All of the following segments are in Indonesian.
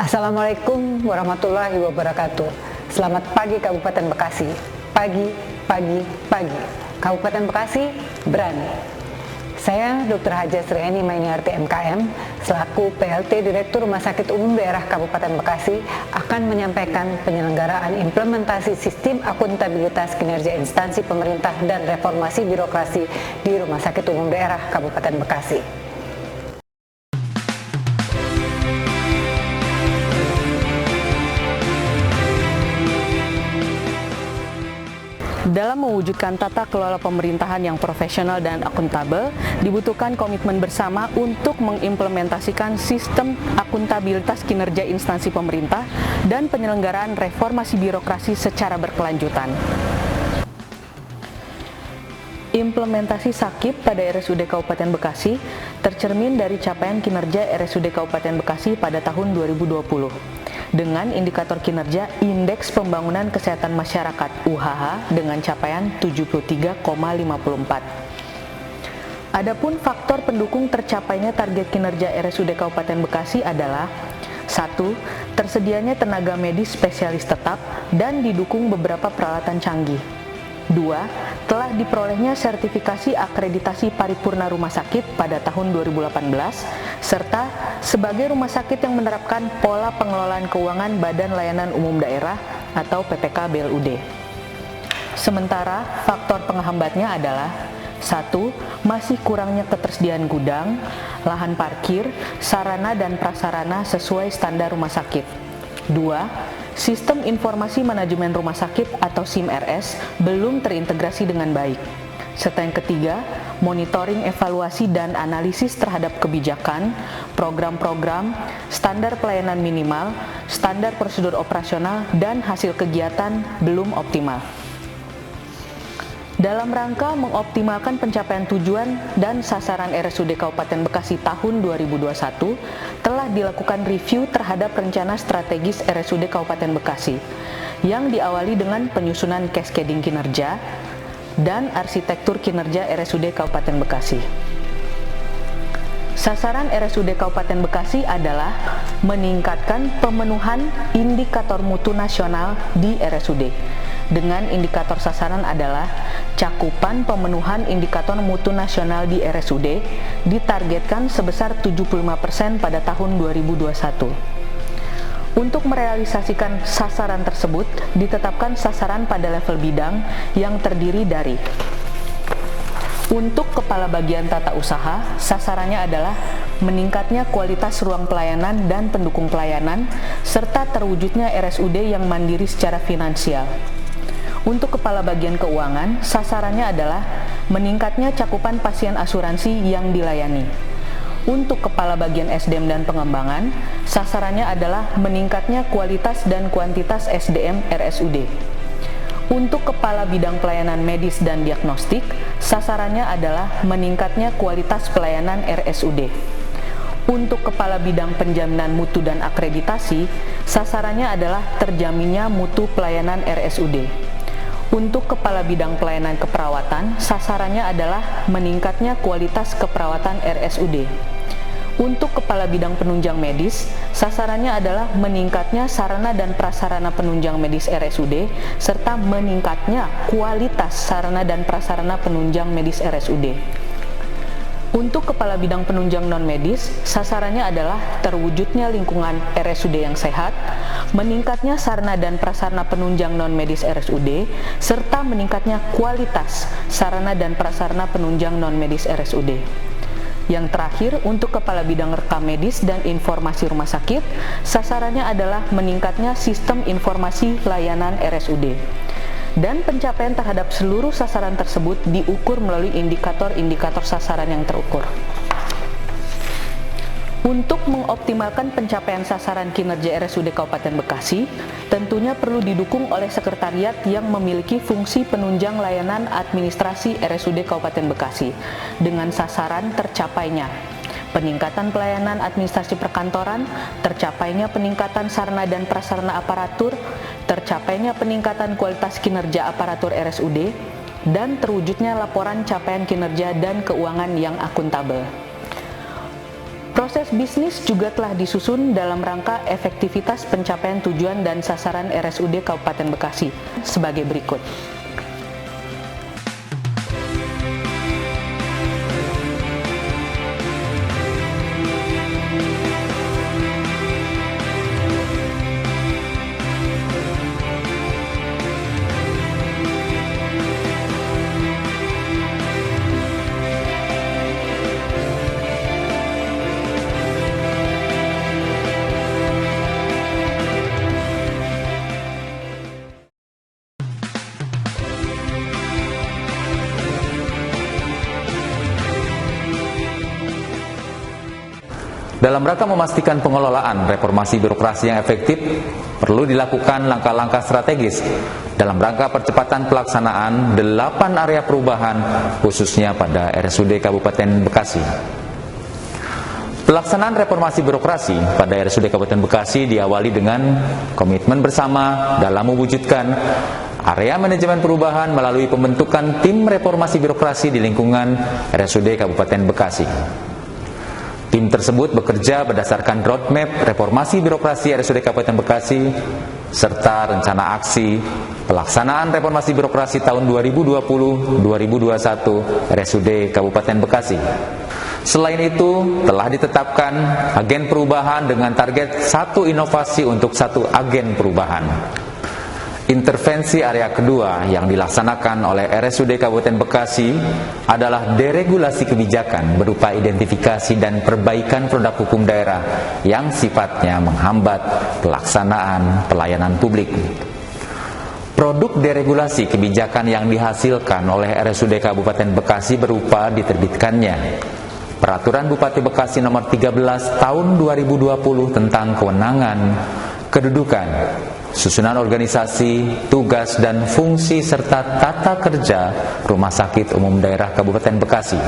Assalamualaikum warahmatullahi wabarakatuh. Selamat pagi Kabupaten Bekasi. Pagi, pagi, pagi. Kabupaten Bekasi berani. Saya Dr. Haja Srieni Mainiarti MKM, selaku PLT Direktur Rumah Sakit Umum Daerah Kabupaten Bekasi, akan menyampaikan penyelenggaraan implementasi sistem akuntabilitas kinerja instansi pemerintah dan reformasi birokrasi di Rumah Sakit Umum Daerah Kabupaten Bekasi. Dalam mewujudkan tata kelola pemerintahan yang profesional dan akuntabel, dibutuhkan komitmen bersama untuk mengimplementasikan sistem akuntabilitas kinerja instansi pemerintah dan penyelenggaraan reformasi birokrasi secara berkelanjutan. Implementasi SAKIP pada RSUD Kabupaten Bekasi tercermin dari capaian kinerja RSUD Kabupaten Bekasi pada tahun 2020. Dengan indikator kinerja Indeks Pembangunan Kesehatan Masyarakat UHH dengan capaian 73,54. Adapun faktor pendukung tercapainya target kinerja RSUD Kabupaten Bekasi adalah 1. Tersedianya tenaga medis spesialis tetap dan didukung beberapa peralatan canggih. 2. Telah diperolehnya sertifikasi akreditasi paripurna rumah sakit pada tahun 2018, serta sebagai rumah sakit yang menerapkan pola pengelolaan keuangan Badan Layanan Umum Daerah atau PPK BLUD. Sementara faktor penghambatnya adalah 1. Masih kurangnya ketersediaan gudang, lahan parkir, sarana dan prasarana sesuai standar rumah sakit. 2. Sistem informasi manajemen rumah sakit atau SIM-RS belum terintegrasi dengan baik. Serta yang ketiga, monitoring, evaluasi, dan analisis terhadap kebijakan, program-program, standar pelayanan minimal, standar prosedur operasional, dan hasil kegiatan belum optimal. Dalam rangka mengoptimalkan pencapaian tujuan dan sasaran RSUD Kabupaten Bekasi tahun 2021, telah dilakukan review terhadap rencana strategis RSUD Kabupaten Bekasi, yang diawali dengan penyusunan cascading kinerja dan arsitektur kinerja RSUD Kabupaten Bekasi. Sasaran RSUD Kabupaten Bekasi adalah meningkatkan pemenuhan indikator mutu nasional di RSUD. Dengan indikator sasaran adalah cakupan pemenuhan indikator mutu nasional di RSUD ditargetkan sebesar 75% pada tahun 2021. Untuk merealisasikan sasaran tersebut, ditetapkan sasaran pada level bidang yang terdiri dari: untuk kepala bagian tata usaha, sasarannya adalah meningkatnya kualitas ruang pelayanan dan pendukung pelayanan, serta terwujudnya RSUD yang mandiri secara finansial. Untuk kepala bagian keuangan, sasarannya adalah meningkatnya cakupan pasien asuransi yang dilayani. Untuk kepala bagian SDM dan pengembangan, sasarannya adalah meningkatnya kualitas dan kuantitas SDM RSUD. Untuk kepala bidang pelayanan medis dan diagnostik, sasarannya adalah meningkatnya kualitas pelayanan RSUD. Untuk kepala bidang penjaminan mutu dan akreditasi, sasarannya adalah terjaminnya mutu pelayanan RSUD. Untuk kepala bidang pelayanan keperawatan, sasarannya adalah meningkatnya kualitas keperawatan RSUD. Untuk kepala bidang penunjang medis, sasarannya adalah meningkatnya sarana dan prasarana penunjang medis RSUD, serta meningkatnya kualitas sarana dan prasarana penunjang medis RSUD. Untuk kepala bidang penunjang non-medis, sasarannya adalah terwujudnya lingkungan RSUD yang sehat, meningkatnya sarana dan prasarana penunjang non-medis RSUD, serta meningkatnya kualitas sarana dan prasarana penunjang non-medis RSUD. Yang terakhir, untuk kepala bidang rekam medis dan informasi rumah sakit, sasarannya adalah meningkatnya sistem informasi layanan RSUD. Dan pencapaian terhadap seluruh sasaran tersebut diukur melalui indikator-indikator sasaran yang terukur. Untuk mengoptimalkan pencapaian sasaran kinerja RSUD Kabupaten Bekasi, tentunya perlu didukung oleh sekretariat yang memiliki fungsi penunjang layanan administrasi RSUD Kabupaten Bekasi, dengan sasaran tercapainya peningkatan pelayanan administrasi perkantoran, tercapainya peningkatan sarana dan prasarana aparatur, tercapainya peningkatan kualitas kinerja aparatur RSUD, dan terwujudnya laporan capaian kinerja dan keuangan yang akuntabel. Proses bisnis juga telah disusun dalam rangka efektivitas pencapaian tujuan dan sasaran RSUD Kabupaten Bekasi sebagai berikut. Dalam rangka memastikan pengelolaan reformasi birokrasi yang efektif, perlu dilakukan langkah-langkah strategis dalam rangka percepatan pelaksanaan 8 area perubahan khususnya pada RSUD Kabupaten Bekasi. Pelaksanaan reformasi birokrasi pada RSUD Kabupaten Bekasi diawali dengan komitmen bersama dalam mewujudkan area manajemen perubahan melalui pembentukan tim reformasi birokrasi di lingkungan RSUD Kabupaten Bekasi. Tim tersebut bekerja berdasarkan roadmap reformasi birokrasi RSUD Kabupaten Bekasi serta rencana aksi pelaksanaan reformasi birokrasi tahun 2020-2021 RSUD Kabupaten Bekasi. Selain itu, telah ditetapkan agen perubahan dengan target 1 inovasi untuk 1 agen perubahan. Intervensi area kedua yang dilaksanakan oleh RSUD Kabupaten Bekasi adalah deregulasi kebijakan berupa identifikasi dan perbaikan produk hukum daerah yang sifatnya menghambat pelaksanaan pelayanan publik. Produk deregulasi kebijakan yang dihasilkan oleh RSUD Kabupaten Bekasi berupa diterbitkannya Peraturan Bupati Bekasi Nomor 13 Tahun 2020 tentang kewenangan, kedudukan, susunan organisasi, tugas dan fungsi serta tata kerja Rumah Sakit Umum Daerah Kabupaten Bekasi.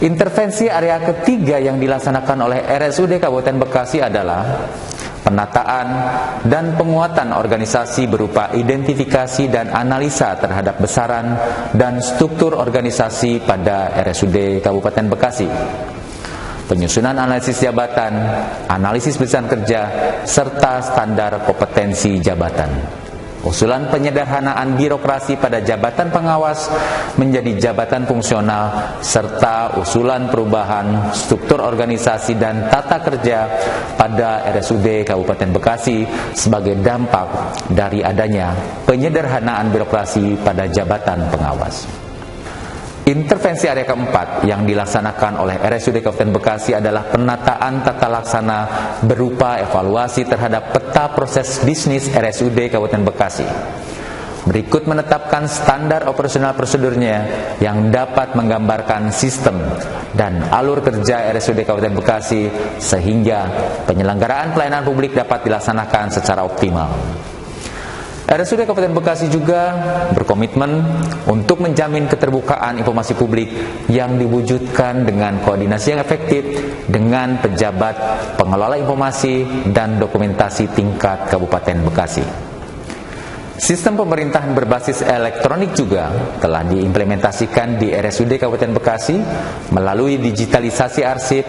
Intervensi area ketiga yang dilaksanakan oleh RSUD Kabupaten Bekasi adalah penataan dan penguatan organisasi berupa identifikasi dan analisa terhadap besaran dan struktur organisasi pada RSUD Kabupaten Bekasi. Penyusunan analisis jabatan, analisis besaran kerja, serta standar kompetensi jabatan. Usulan penyederhanaan birokrasi pada jabatan pengawas menjadi jabatan fungsional, serta usulan perubahan struktur organisasi dan tata kerja pada RSUD Kabupaten Bekasi sebagai dampak dari adanya penyederhanaan birokrasi pada jabatan pengawas. Intervensi area keempat yang dilaksanakan oleh RSUD Kabupaten Bekasi adalah penataan tata laksana berupa evaluasi terhadap peta proses bisnis RSUD Kabupaten Bekasi. Berikut menetapkan standar operasional prosedurnya yang dapat menggambarkan sistem dan alur kerja RSUD Kabupaten Bekasi sehingga penyelenggaraan pelayanan publik dapat dilaksanakan secara optimal. RSUD Kabupaten Bekasi juga berkomitmen untuk menjamin keterbukaan informasi publik yang diwujudkan dengan koordinasi yang efektif dengan pejabat pengelola informasi dan dokumentasi tingkat Kabupaten Bekasi. Sistem pemerintahan berbasis elektronik juga telah diimplementasikan di RSUD Kabupaten Bekasi melalui digitalisasi arsip,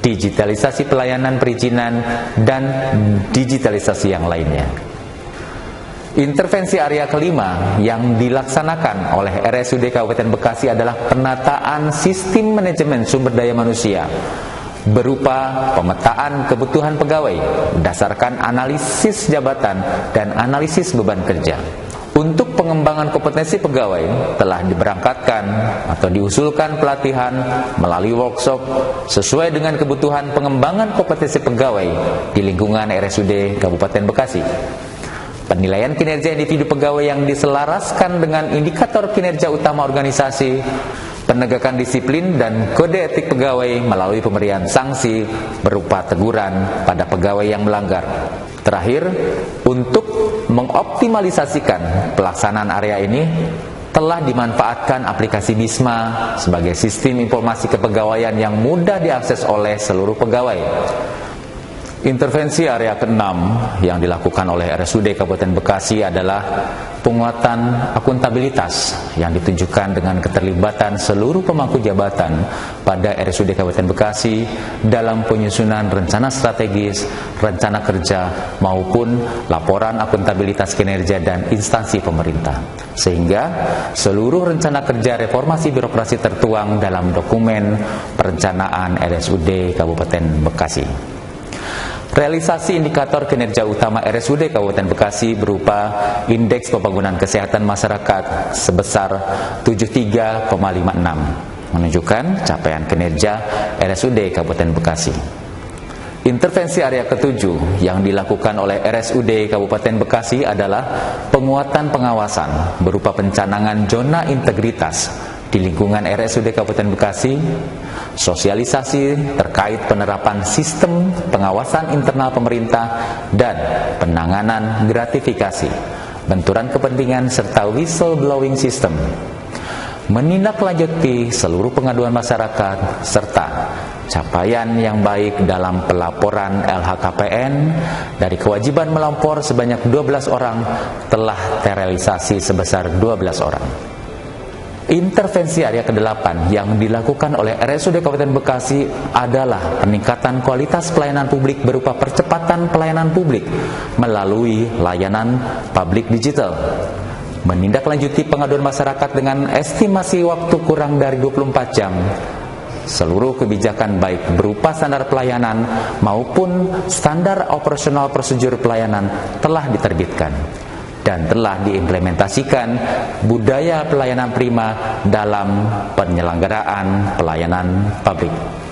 digitalisasi pelayanan perizinan, dan digitalisasi yang lainnya. Intervensi area kelima yang dilaksanakan oleh RSUD Kabupaten Bekasi adalah penataan sistem manajemen sumber daya manusia berupa pemetaan kebutuhan pegawai berdasarkan analisis jabatan dan analisis beban kerja. Untuk pengembangan kompetensi pegawai telah diberangkatkan atau diusulkan pelatihan melalui workshop sesuai dengan kebutuhan pengembangan kompetensi pegawai di lingkungan RSUD Kabupaten Bekasi. Penilaian kinerja individu pegawai yang diselaraskan dengan indikator kinerja utama organisasi, penegakan disiplin dan kode etik pegawai melalui pemberian sanksi berupa teguran pada pegawai yang melanggar. Terakhir, untuk mengoptimalisasikan pelaksanaan area ini, telah dimanfaatkan aplikasi BISMA sebagai sistem informasi kepegawaian yang mudah diakses oleh seluruh pegawai. Intervensi area ke-6 yang dilakukan oleh RSUD Kabupaten Bekasi adalah penguatan akuntabilitas yang ditujukan dengan keterlibatan seluruh pemangku jabatan pada RSUD Kabupaten Bekasi dalam penyusunan rencana strategis, rencana kerja maupun laporan akuntabilitas kinerja dan instansi pemerintah. Sehingga seluruh rencana kerja reformasi birokrasi tertuang dalam dokumen perencanaan RSUD Kabupaten Bekasi. Realisasi indikator kinerja utama RSUD Kabupaten Bekasi berupa Indeks Pembangunan Kesehatan Masyarakat sebesar 73,56 menunjukkan capaian kinerja RSUD Kabupaten Bekasi. Intervensi area ke-7 yang dilakukan oleh RSUD Kabupaten Bekasi adalah penguatan pengawasan berupa pencanangan zona integritas di lingkungan RSUD Kabupaten Bekasi, sosialisasi terkait penerapan sistem pengawasan internal pemerintah dan penanganan gratifikasi, benturan kepentingan serta whistleblowing system, menindaklanjuti seluruh pengaduan masyarakat serta capaian yang baik dalam pelaporan LHKPN dari kewajiban melapor sebanyak 12 orang telah terrealisasi sebesar 12 orang. Intervensi area ke-8 yang dilakukan oleh RSUD Kabupaten Bekasi adalah peningkatan kualitas pelayanan publik berupa percepatan pelayanan publik melalui layanan publik digital, menindaklanjuti pengaduan masyarakat dengan estimasi waktu kurang dari 24 jam. Seluruh kebijakan baik berupa standar pelayanan maupun standar operasional prosedur pelayanan telah diterbitkan dan telah diimplementasikan budaya pelayanan prima dalam penyelenggaraan pelayanan publik.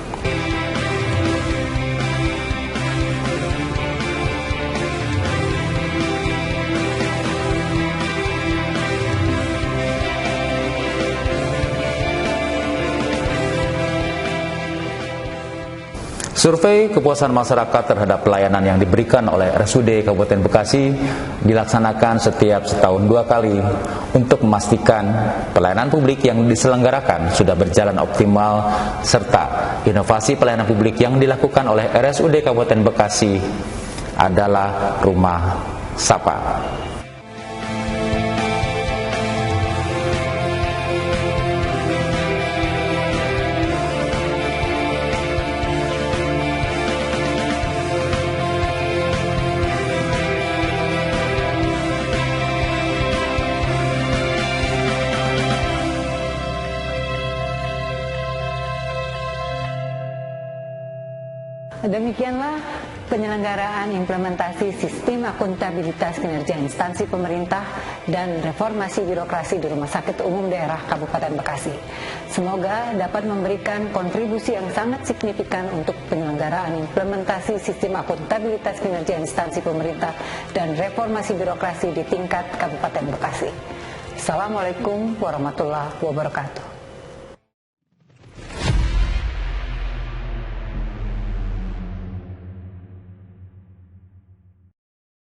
Survei kepuasan masyarakat terhadap pelayanan yang diberikan oleh RSUD Kabupaten Bekasi dilaksanakan setiap setahun 2 kali untuk memastikan pelayanan publik yang diselenggarakan sudah berjalan optimal serta inovasi pelayanan publik yang dilakukan oleh RSUD Kabupaten Bekasi adalah Rumah Sapa. Demikianlah penyelenggaraan implementasi sistem akuntabilitas kinerja instansi pemerintah dan reformasi birokrasi di Rumah Sakit Umum Daerah Kabupaten Bekasi. Semoga dapat memberikan kontribusi yang sangat signifikan untuk penyelenggaraan implementasi sistem akuntabilitas kinerja instansi pemerintah dan reformasi birokrasi di tingkat Kabupaten Bekasi. Assalamualaikum warahmatullahi wabarakatuh.